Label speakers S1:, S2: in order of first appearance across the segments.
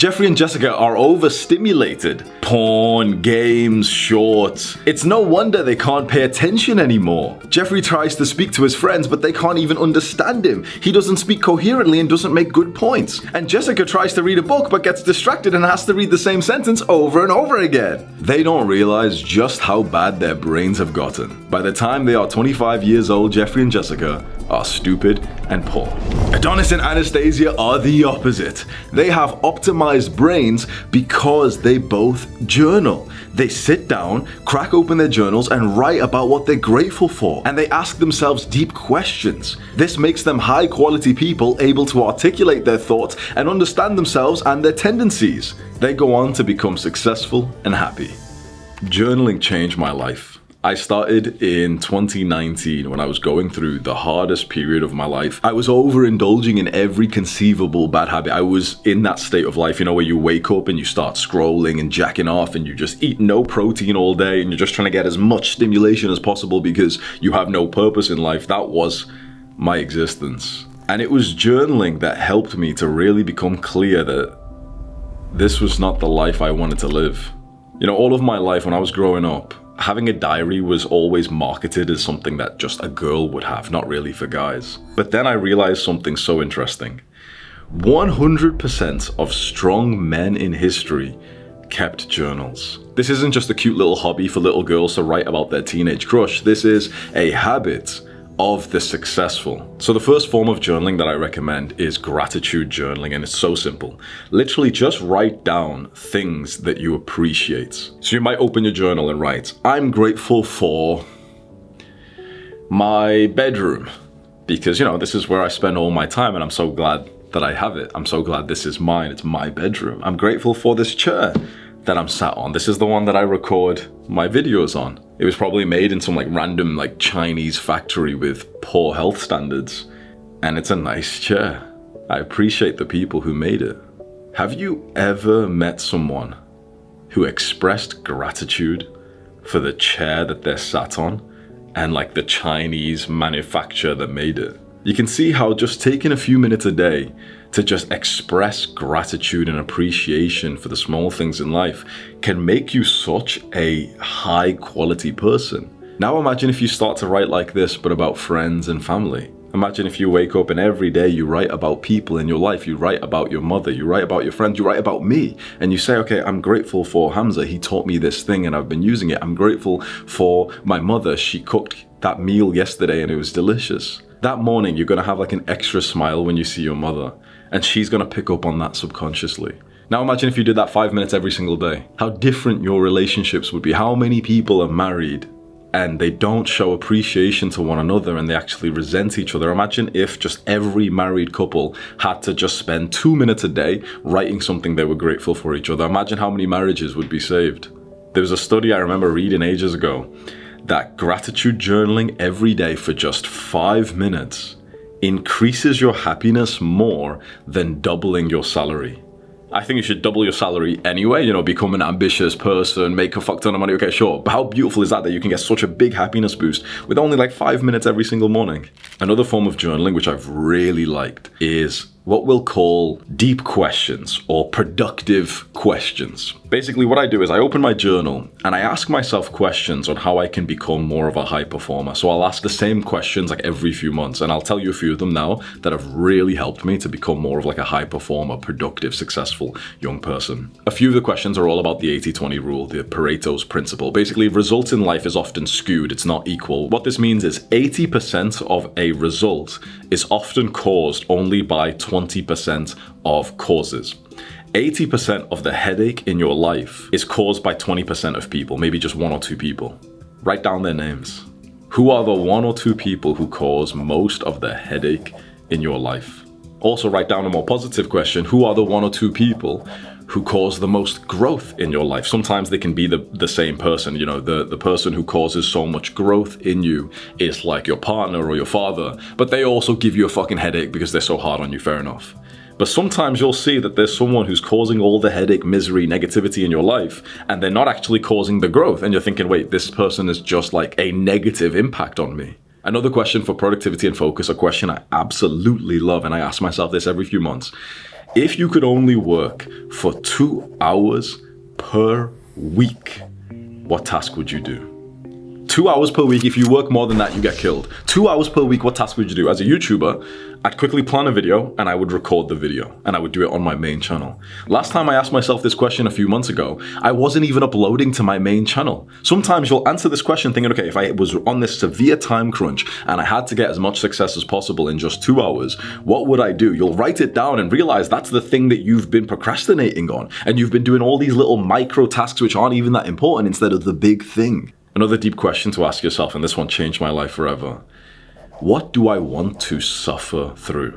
S1: Jeffrey and Jessica are overstimulated. Porn, games, shorts. It's no wonder they can't pay attention anymore. Jeffrey tries to speak to his friends, but they can't even understand him. He doesn't speak coherently and doesn't make good points. And Jessica tries to read a book, but gets distracted and has to read the same sentence over and over again. They don't realize just how bad their brains have gotten. By the time they are 25 years old, Jeffrey and Jessica are stupid and poor. Adonis and Anastasia are the opposite. They have optimized brains because they both journal. They sit down, crack open their journals, and write about what they're grateful for. And they ask themselves deep questions. This makes them high quality people able to articulate their thoughts and understand themselves and their tendencies. They go on to become successful and happy. Journaling changed my life. I started in 2019 when I was going through the hardest period of my life. I was overindulging in every conceivable bad habit. I was in that state of life, where you wake up and you start scrolling and jacking off and you just eat no protein all day and you're just trying to get as much stimulation as possible because you have no purpose in life. That was my existence. And it was journaling that helped me to really become clear that this was not the life I wanted to live. All of my life when I was growing up, having a diary was always marketed as something that just a girl would have, not really for guys. But then I realized something so interesting. 100% of strong men in history kept journals. This isn't just a cute little hobby for little girls to write about their teenage crush. This is a habit of the successful. So the first form of journaling that I recommend is gratitude journaling, and it's so simple. Literally just write down things that you appreciate. So you might open your journal and write, I'm grateful for my bedroom because, this is where I spend all my time and I'm so glad that I have it. I'm so glad this is mine. It's my bedroom. I'm grateful for this chair that I'm sat on. This is the one that I record my videos on. It was probably made in some random Chinese factory with poor health standards. And it's a nice chair. I appreciate the people who made it. Have you ever met someone who expressed gratitude for the chair that they're sat on and the Chinese manufacturer that made it? You can see how just taking a few minutes a day to just express gratitude and appreciation for the small things in life can make you such a high quality person. Now imagine if you start to write like this, but about friends and family. Imagine if you wake up and every day you write about people in your life. You write about your mother, you write about your friends, you write about me. And you say, okay, I'm grateful for Hamza. He taught me this thing and I've been using it. I'm grateful for my mother. She cooked that meal yesterday and it was delicious. That morning, you're gonna have an extra smile when you see your mother, and she's gonna pick up on that subconsciously. Now imagine if you did that 5 minutes every single day. How different your relationships would be. How many people are married and they don't show appreciation to one another and they actually resent each other? Imagine if just every married couple had to just spend 2 minutes a day writing something they were grateful for each other. Imagine how many marriages would be saved. There was a study I remember reading ages ago that gratitude journaling every day for just 5 minutes increases your happiness more than doubling your salary. I think you should double your salary anyway, become an ambitious person, make a fuck ton of money, okay, sure. But how beautiful is that you can get such a big happiness boost with only 5 minutes every single morning? Another form of journaling which I've really liked is what we'll call deep questions or productive questions. Basically what I do is I open my journal and I ask myself questions on how I can become more of a high performer. So I'll ask the same questions every few months, and I'll tell you a few of them now that have really helped me to become more of a high performer, productive, successful young person. A few of the questions are all about the 80-20 rule, the Pareto's principle. Basically, results in life is often skewed, it's not equal. What this means is 80% of a result is often caused only by 20% of causes. 80% of the headache in your life is caused by 20% of people, maybe just 1 or 2 people. Write down their names. Who are the 1 or 2 people who cause most of the headache in your life? Also write down a more positive question. Who are the 1 or 2 people who cause the most growth in your life? Sometimes they can be the same person. The person who causes so much growth in you is your partner or your father, but they also give you a fucking headache because they're so hard on you, fair enough. But sometimes you'll see that there's someone who's causing all the headache, misery, negativity in your life, and they're not actually causing the growth. And you're thinking, wait, this person is just a negative impact on me. Another question for productivity and focus, a question I absolutely love, and I ask myself this every few months, If you could only work for 2 hours per week, what task would you do? 2 hours per week. If you work more than that, you get killed. 2 hours per week, what task would you do? As a YouTuber, I'd quickly plan a video and I would record the video and I would do it on my main channel. Last time I asked myself this question a few months ago, I wasn't even uploading to my main channel. Sometimes you'll answer this question thinking, okay, if I was on this severe time crunch and I had to get as much success as possible in just 2 hours, what would I do? You'll write it down and realize that's the thing that you've been procrastinating on. And you've been doing all these little micro tasks which aren't even that important instead of the big thing. Another deep question to ask yourself, and this one changed my life forever. What do I want to suffer through?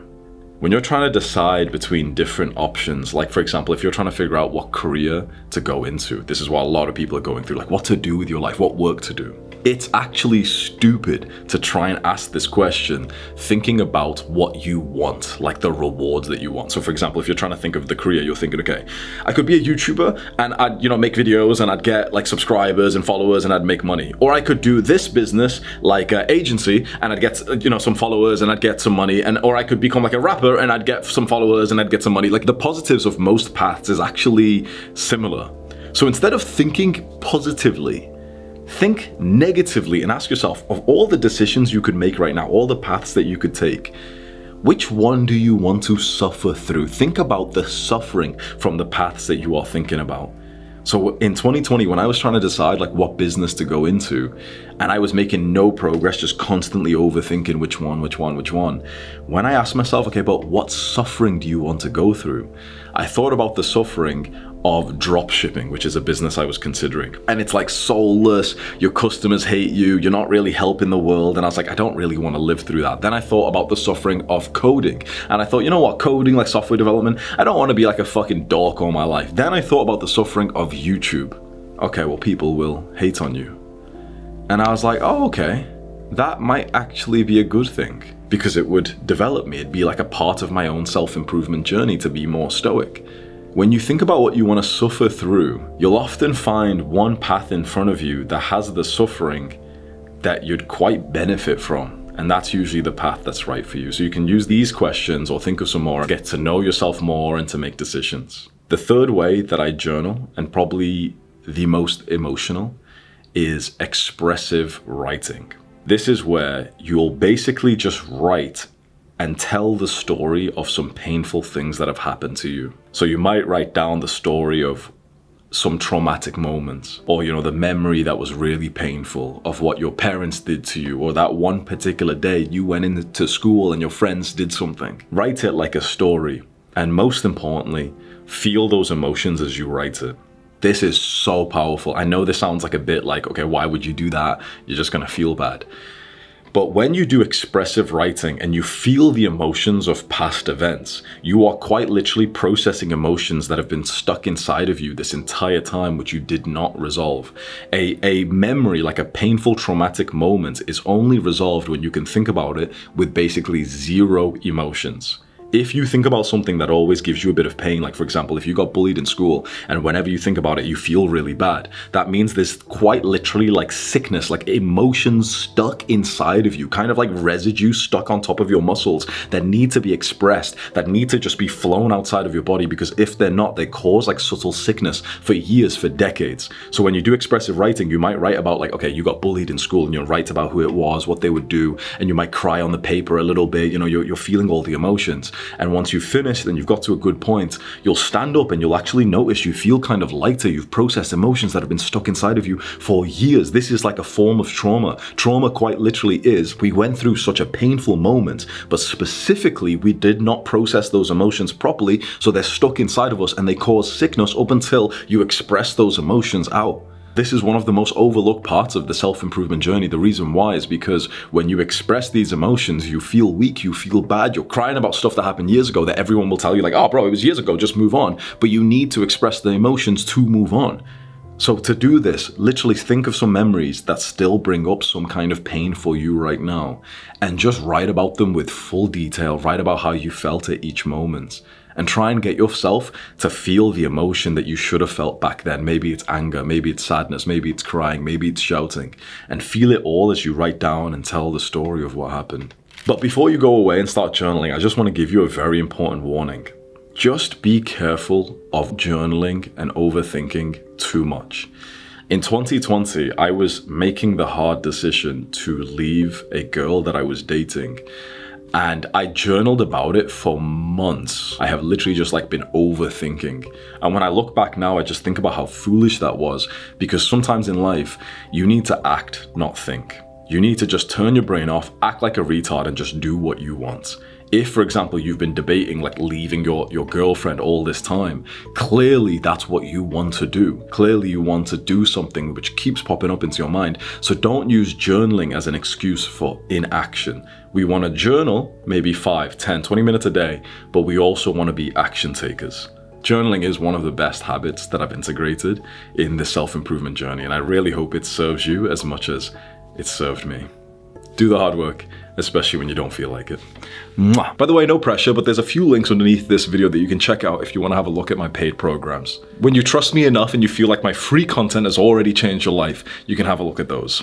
S1: When you're trying to decide between different options, like for example, if you're trying to figure out what career to go into, this is what a lot of people are going through, like what to do with your life, what work to do. It's actually stupid to try and ask this question thinking about what you want, like the rewards that you want. So for example, if you're trying to think of the career, you're thinking, okay, I could be a YouTuber and I'd, make videos and I'd get like subscribers and followers and I'd make money. Or I could do this business like an agency and I'd get, some followers and I'd get some money. Or I could become like a rapper and I'd get some followers and I'd get some money. Like the positives of most paths is actually similar. So instead of thinking positively, think negatively and ask yourself, of all the decisions you could make right now, all the paths that you could take, which one do you want to suffer through? Think about the suffering from the paths that you are thinking about. So in 2020, when I was trying to decide like what business to go into, and I was making no progress, just constantly overthinking which one, when I asked myself, okay, but what suffering do you want to go through? I thought about the suffering of drop shipping, which is a business I was considering. And it's like soulless, your customers hate you, you're not really helping the world. And I was like, I don't really want to live through that. Then I thought about the suffering of coding. And I thought, you know what, coding, like software development, I don't want to be like a fucking dork all my life. Then I thought about the suffering of YouTube. Okay, well, people will hate on you. And I was like, oh, okay, that might actually be a good thing because it would develop me. It'd be like a part of my own self-improvement journey to be more stoic. When you think about what you want to suffer through, you'll often find one path in front of you that has the suffering that you'd quite benefit from. And that's usually the path that's right for you. So you can use these questions or think of some more, get to know yourself more and to make decisions. The third way that I journal, and probably the most emotional, is expressive writing. This is where you'll basically just write and tell the story of some painful things that have happened to you. So you might write down the story of some traumatic moments, or the memory that was really painful of what your parents did to you, or that one particular day you went into school and your friends did something. Write it like a story, and most importantly, feel those emotions as you write it. This is so powerful. I know this sounds like a bit like, okay, why would you do that? You're just gonna feel bad. But when you do expressive writing and you feel the emotions of past events, you are quite literally processing emotions that have been stuck inside of you this entire time, which you did not resolve. A memory, like a painful traumatic moment, is only resolved when you can think about it with basically zero emotions. If you think about something that always gives you a bit of pain, like for example, if you got bullied in school and whenever you think about it, you feel really bad, that means there's quite literally like sickness, like emotions stuck inside of you, kind of like residue stuck on top of your muscles that need to be expressed, that need to just be flown outside of your body, because if they're not, they cause like subtle sickness for years, for decades. So when you do expressive writing, you might write about like, okay, you got bullied in school and you'll write about who it was, what they would do, and you might cry on the paper a little bit, you're feeling all the emotions. And once you've finished and you've got to a good point, you'll stand up and you'll actually notice you feel kind of lighter. You've processed emotions that have been stuck inside of you for years. This is like a form of trauma. Trauma quite literally is, we went through such a painful moment, but specifically we did not process those emotions properly, so they're stuck inside of us and they cause sickness up until you express those emotions out. This is one of the most overlooked parts of the self-improvement journey. The reason why is because when you express these emotions, you feel weak, you feel bad, you're crying about stuff that happened years ago that everyone will tell you like, oh bro, it was years ago, just move on. But you need to express the emotions to move on. So to do this, literally think of some memories that still bring up some kind of pain for you right now, and just write about them with full detail, write about how you felt at each moment. And try and get yourself to feel the emotion that you should have felt back then. Maybe it's anger, maybe it's sadness, maybe it's crying, maybe it's shouting. And feel it all as you write down and tell the story of what happened. But before you go away and start journaling, I just want to give you a very important warning. just be careful of journaling and overthinking too much. In 2020, I was making the hard decision to leave a girl that I was dating, and I journaled about it for months. I have literally just been overthinking. And when I look back now, I just think about how foolish that was, because sometimes in life, you need to act, not think. You need to just turn your brain off, act like a retard, and just do what you want. If, for example, you've been debating leaving your girlfriend all this time, clearly that's what you want to do. Clearly you want to do something which keeps popping up into your mind. So don't use journaling as an excuse for inaction. We want to journal maybe 5, 10, 20 minutes a day, but we also want to be action takers. Journaling is one of the best habits that I've integrated in the self-improvement journey, and I really hope it serves you as much as it served me. Do the hard work, especially when you don't feel like it. Mwah. By the way, no pressure, but there's a few links underneath this video that you can check out if you want to have a look at my paid programs. When you trust me enough and you feel like my free content has already changed your life, you can have a look at those.